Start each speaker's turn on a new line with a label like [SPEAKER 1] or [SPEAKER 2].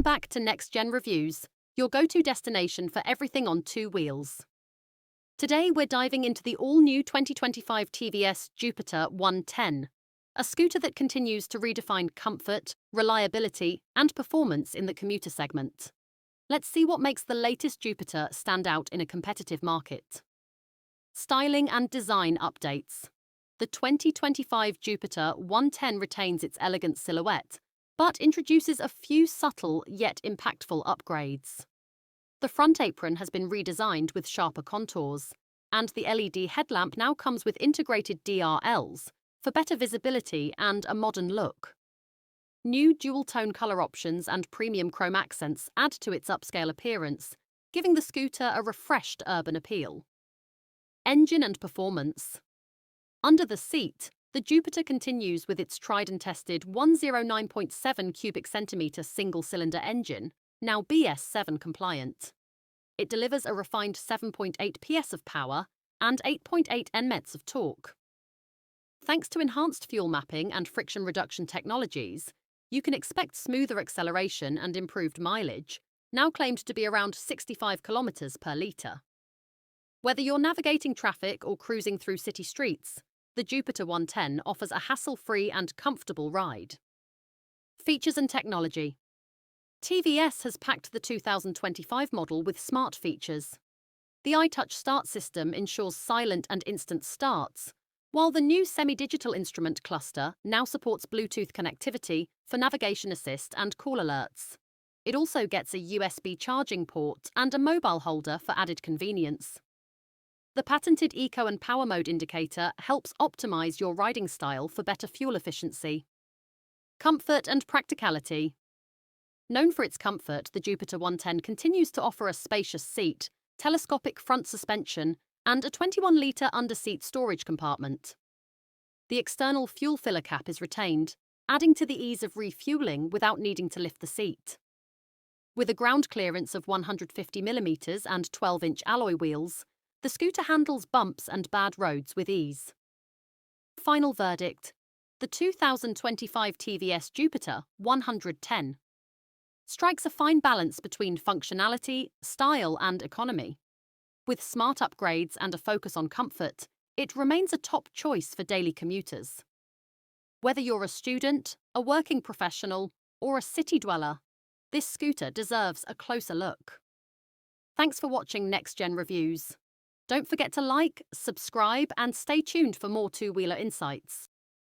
[SPEAKER 1] back to Next Gen Reviews, your go-to destination for everything on two wheels. Today we're diving into the all-new 2025 TVS Jupiter 110, a scooter that continues to redefine comfort, reliability, and performance in the commuter segment. Let's see what makes the latest Jupiter stand out in a competitive market. Styling and design updates. The 2025 Jupiter 110 retains its elegant silhouette, but introduces a few subtle yet impactful upgrades. The front apron has been redesigned with sharper contours, and the LED headlamp now comes with integrated DRLs for better visibility and a modern look. New dual-tone color options and premium chrome accents add to its upscale appearance, giving the scooter a refreshed urban appeal. Engine and performance. Under the seat, the Jupiter continues with its tried-and-tested 109.7 cubic centimeter single-cylinder engine, now BS7 compliant. It delivers a refined 7.8 PS of power and 8.8 Nm of torque. Thanks to enhanced fuel mapping and friction reduction technologies, you can expect smoother acceleration and improved mileage, now claimed to be around 65 km per litre. Whether you're navigating traffic or cruising through city streets, the Jupiter 110 offers a hassle-free and comfortable ride. Features and technology. TVS has packed the 2025 model with smart features. The iTouch start system ensures silent and instant starts, while the new semi-digital instrument cluster now supports Bluetooth connectivity for navigation assist and call alerts. It also gets a USB charging port and a mobile holder for added convenience. The patented Eco and Power Mode indicator helps optimize your riding style for better fuel efficiency. Comfort and practicality. Known for its comfort, the Jupiter 110 continues to offer a spacious seat, telescopic front suspension, and a 21-litre under-seat storage compartment. The external fuel filler cap is retained, adding to the ease of refueling without needing to lift the seat. With a ground clearance of 150mm and 12-inch alloy wheels, the scooter handles bumps and bad roads with ease. Final verdict: the 2025 TVS Jupiter 110 strikes a fine balance between functionality, style, and economy. With smart upgrades and a focus on comfort, it remains a top choice for daily commuters. Whether you're a student, a working professional, or a city dweller, this scooter deserves a closer look. Thanks for watching Next Gen Reviews. Don't forget to like, subscribe, and stay tuned for more two-wheeler insights.